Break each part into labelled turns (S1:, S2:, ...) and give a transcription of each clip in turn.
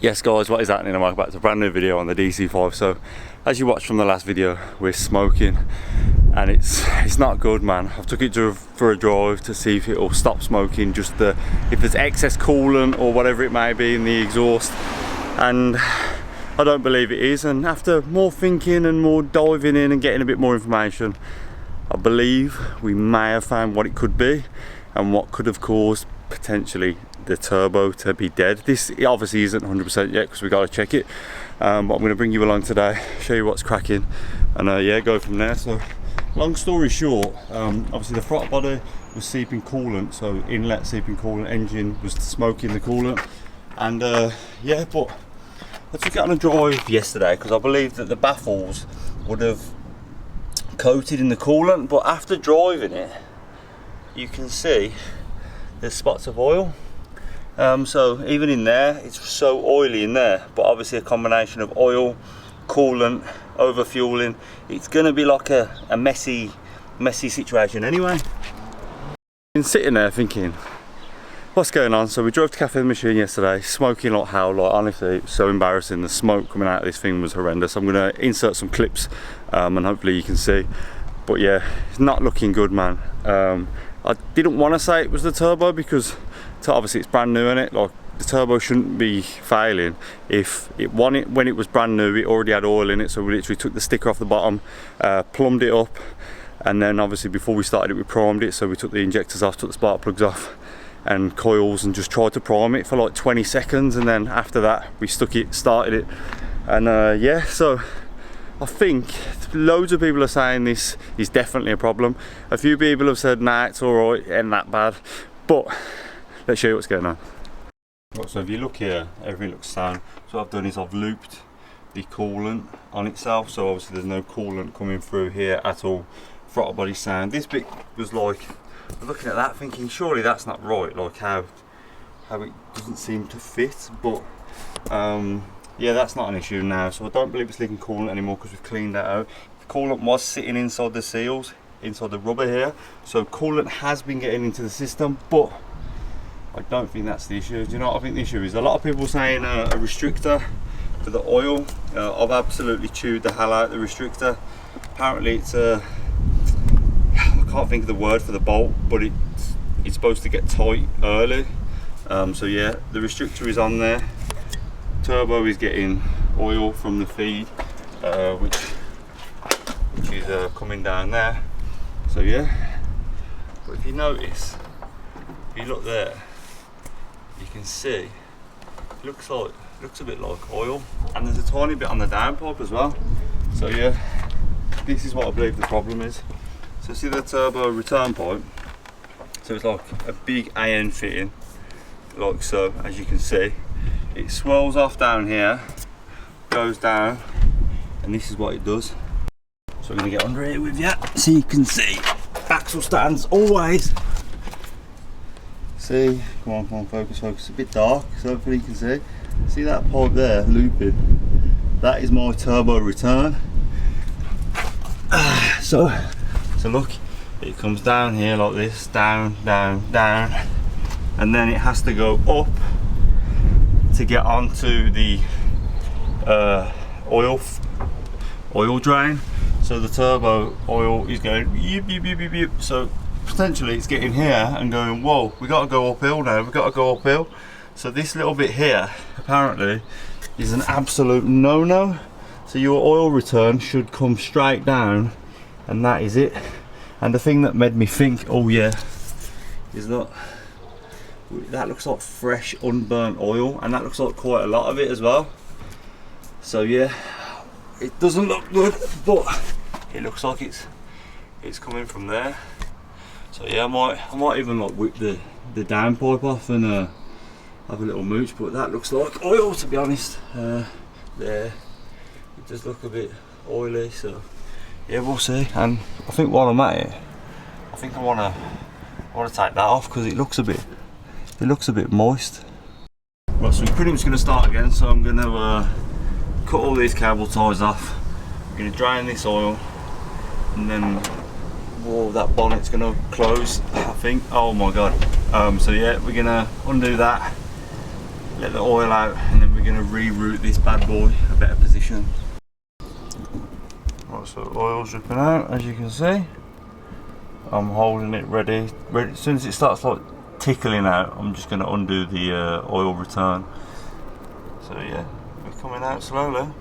S1: Yes guys, what is happening? I'm welcome back to a brand new video on the DC5. So as you watched from the last video, we're smoking and it's not good, man. I've took it for a drive to see if it will stop smoking, just if there's excess coolant or whatever it may be in the exhaust, and I don't believe it is. And after more thinking and more diving in and getting a bit more information, I believe we may have found what it could be and what could have caused potentially the turbo to be dead. This obviously isn't 100% yet because we got to check it, but I'm going to bring you along today, show you what's cracking, and yeah, go from there. So long story short, obviously the throttle body was seeping coolant, so inlet seeping coolant, engine was smoking the coolant, and yeah, but I took it on a drive yesterday because I believe that the baffles would have coated in the coolant, but after driving it you can see there's spots of oil. So even in there, it's so oily in there, but obviously a combination of oil, coolant, over fueling, it's going to be like a messy situation anyway. Been sitting there thinking, what's going on? So we drove to Cafe Machine yesterday, smoking like hell. Like honestly, it was so embarrassing. The smoke coming out of this thing was horrendous. I'm going to insert some clips and hopefully you can see, but yeah, it's not looking good, man. I didn't want to say it was the turbo because obviously it's brand new in it. Like the turbo shouldn't be failing. If it won it when it was brand new, it already had oil in it, so we literally took the sticker off the bottom, plumbed it up, and then obviously before we started it we primed it. So we took the injectors off, took the spark plugs off and coils, and just tried to prime it for like 20 seconds, and then after that we started it, and yeah, so I think loads of people are saying this is definitely a problem. A few people have said nah, it's alright, it ain't that bad, but let's show you what's going on. Right, so if you look here, everything looks sound. So what I've done is I've looped the coolant on itself, so obviously there's no coolant coming through here at all. Throttle body sound. This bit was like, I was looking at that thinking surely that's not right, like how it doesn't seem to fit, but yeah, that's not an issue now. So I don't believe it's leaking coolant anymore because we've cleaned that out. The coolant was sitting inside the seals, inside the rubber here, so coolant has been getting into the system, but I don't think that's the issue. Do you know what I think the issue is? A lot of people saying a restrictor for the oil. I've absolutely chewed the hell out the restrictor. Apparently it's I can't think of the word for the bolt, but it's supposed to get tight early. So yeah, the restrictor is on there. Turbo is getting oil from the feed, which is coming down there. So yeah, but if you notice, if you look there, you can see it looks a bit like oil, and there's a tiny bit on the downpipe as well. So yeah, this is what I believe the problem is. So see the turbo return pipe, so it's like a big AN fitting, like so, as you can see. It swells off down here, goes down, and this is what it does. So I'm going to get under here with you so you can see. Axle stands always. See, come on, focus. It's a bit dark, so hopefully you can see. See that pipe there looping? That is my turbo return. So look, it comes down here like this, down, and then it has to go up to get onto the oil drain. So the turbo oil is going yip, yip, yip, yip, yip. So potentially it's getting here and going, whoa, we got to go uphill now, we got to go uphill. So this little bit here apparently is an absolute no-no. So your oil return should come straight down, and that is it. And the thing that made me think, oh yeah, is that looks like fresh unburnt oil, and that looks like quite a lot of it as well. So yeah, it doesn't look good, but it looks like it's coming from there. So yeah, I might even like whip the downpipe off and have a little mooch, but that looks like oil, to be honest. There, it does look a bit oily, so yeah, we'll see. And I think while I'm at it, I think I want to take that off because it looks a bit moist. Right, so we're pretty much going to start again. So I'm going to cut all these cable ties off. We're going to drain this oil, and then whoa, that bonnet's going to close, I think. Oh my god. So yeah, we're going to undo that, let the oil out, and then we're we're going to reroute this bad boy a better position. Right, so oil's dripping out, as you can see. I'm holding it ready. As soon as it starts like tickling out, I'm just going to undo the oil return. So yeah, we're coming out slowly.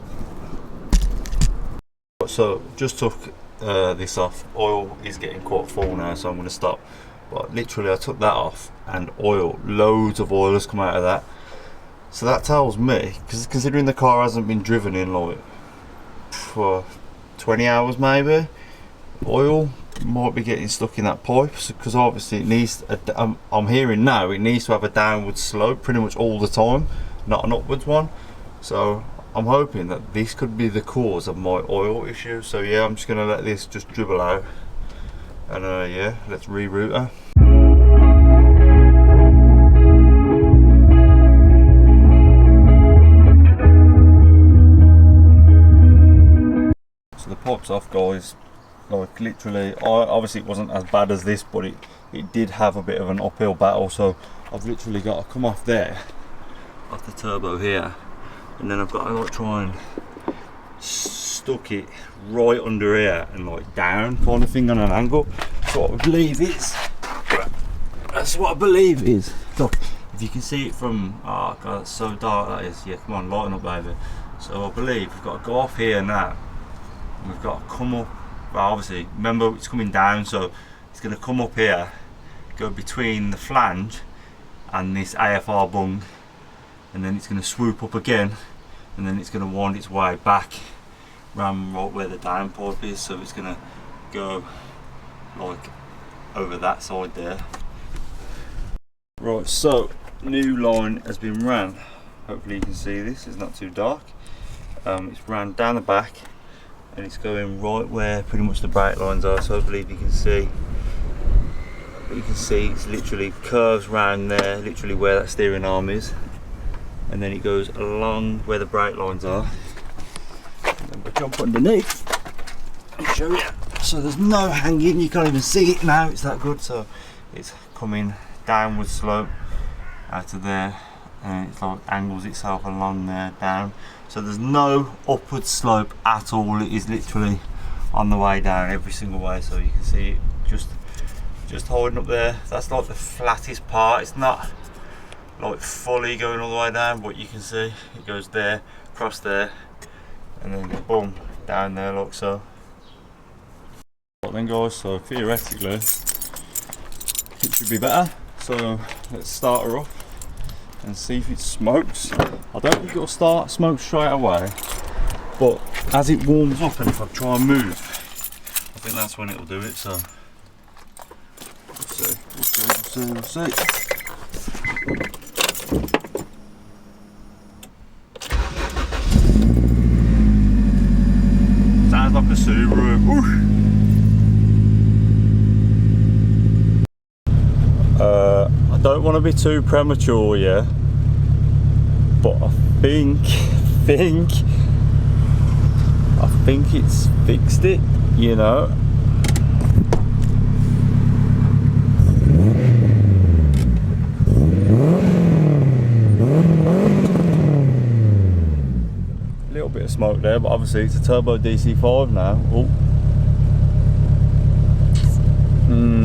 S1: So just took this off. Oil is getting quite full now, so I'm going to stop. But literally I took that off and loads of oil has come out of that. So that tells me, because considering the car hasn't been driven in like for 20 hours maybe, oil might be getting stuck in that pipe, because obviously it needs I'm hearing now it needs to have a downward slope pretty much all the time, not an upwards one. So I'm hoping that this could be the cause of my oil issue. So yeah, I'm just going to let this just dribble out, and yeah, let's reroute her. So the pipe's off, guys. Like literally, obviously it wasn't as bad as this, but it did have a bit of an uphill battle. So I've literally got to come off there, off the turbo here, and then I've got to like try and stuck it right under here and like down kind of thing on an angle. That's what I believe is. That's what I believe is. Look, if you can see it from, oh god, it's so dark that is. Yeah, come on, lighten up, baby. So I believe we've got to go off here now. And we've got to come up. Well, obviously, remember it's coming down, so it's going to come up here, go between the flange and this AFR bung, and then it's going to swoop up again, and then it's going to wind its way back around right where the downpipe is. So it's going to go like over that side there. Right, so new line has been ran. Hopefully you can see this, it's not too dark. It's ran down the back, and it's going right where pretty much the brake lines are. So I believe you can see it's literally curves round there, literally where that steering arm is, and then it goes along where the brake lines are. And then we'll jump underneath and show you. So there's no hanging, you can't even see it now, it's that good. So it's coming downward slope out of there, and it's like angles itself along there down. So there's no upward slope at all. It is literally on the way down every single way. So you can see it just holding up there. That's like the flattest part. It's not like fully going all the way down, but you can see it goes there, across there, and then boom, down there like so. Right then guys, so theoretically it should be better. So let's start her up and see if it smokes. I don't think it'll start smoke straight away, but as it warms up and if I try and move, I think that's when it'll do it. So we'll see. Sounds like a Subaru. Whoosh. I don't want to be too premature, yeah, but I think it's fixed it, you know. A little bit of smoke there, but obviously it's a turbo DC5 now. Oh.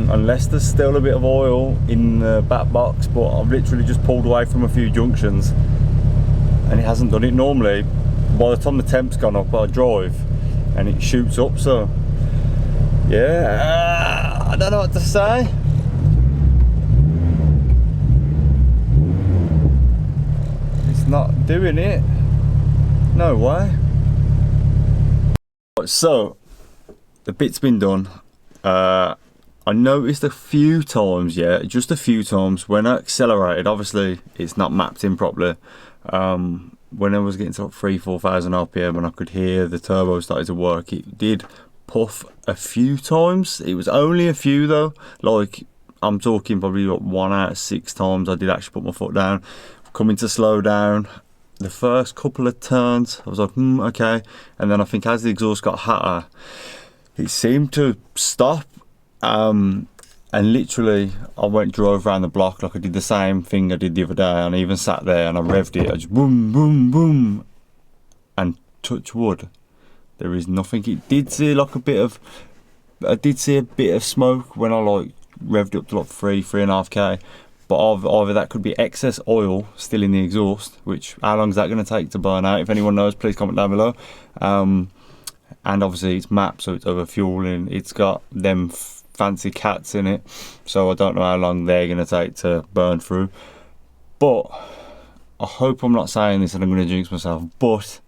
S1: Unless there's still a bit of oil in the back box, but I've literally just pulled away from a few junctions and it hasn't done it. Normally by the time the temp's gone up I drive and it shoots up. So yeah, I don't know what to say. It's not doing it, no way. So the bit's been done. I noticed a few times, yeah, just a few times when I accelerated, obviously it's not mapped in properly, when I was getting to like 3,000–4,000 RPM and I could hear the turbo started to work, it did puff a few times. It was only a few though, like I'm talking probably like 1 out of 6 times I did actually put my foot down. Coming to slow down, the first couple of turns I was like, okay, and then I think as the exhaust got hotter, it seemed to stop. And literally, I drove around the block like I did the same thing I did the other day, and I even sat there and I revved it. I just boom, boom, boom, and touch wood, there is nothing. It did see like I did see a bit of smoke when I like revved up to like 3.5k, but either that could be excess oil still in the exhaust, which how long is that going to take to burn out? If anyone knows, please comment down below. And obviously it's mapped, so it's over fueling. It's got them fancy cats in it, so I don't know how long they're going to take to burn through. But I hope I'm not saying this and I'm going to jinx myself, but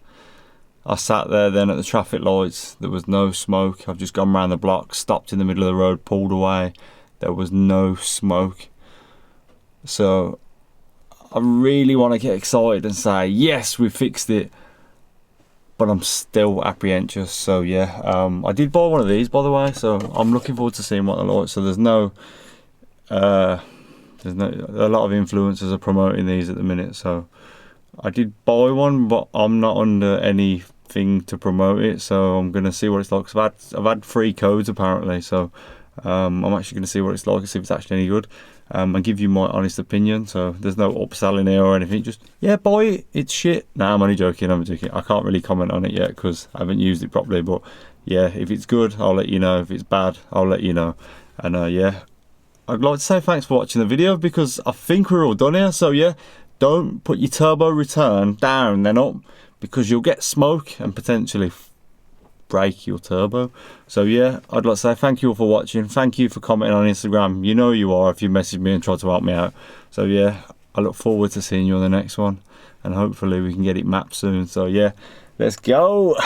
S1: I sat there then at the traffic lights, there was no smoke. I've just gone around the block, stopped in the middle of the road, pulled away, there was no smoke. So I really want to get excited and say yes, we fixed it, but I'm still apprehensive. So yeah, I did buy one of these, by the way, so I'm looking forward to seeing what they're like. So there's no a lot of influencers are promoting these at the minute, so I did buy one, but I'm not under anything to promote it, so I'm gonna see what it's like. I've had free codes apparently, so I'm actually gonna see what it's like and see if it's actually any good, and give you my honest opinion. So there's no upselling here or anything, just yeah, buy it, it's shit. Nah, I'm only joking, I can't really comment on it yet because I haven't used it properly, but yeah, if it's good I'll let you know, if it's bad I'll let you know. And yeah, I'd like to say thanks for watching the video, because I think we're all done here. So yeah, don't put your turbo return down then up, because you'll get smoke and potentially break your turbo. So yeah, I'd like to say thank you all for watching. Thank you for commenting on Instagram, you know you are if you message me and try to help me out. So yeah, I look forward to seeing you on the next one, and hopefully we can get it mapped soon. So yeah, let's go.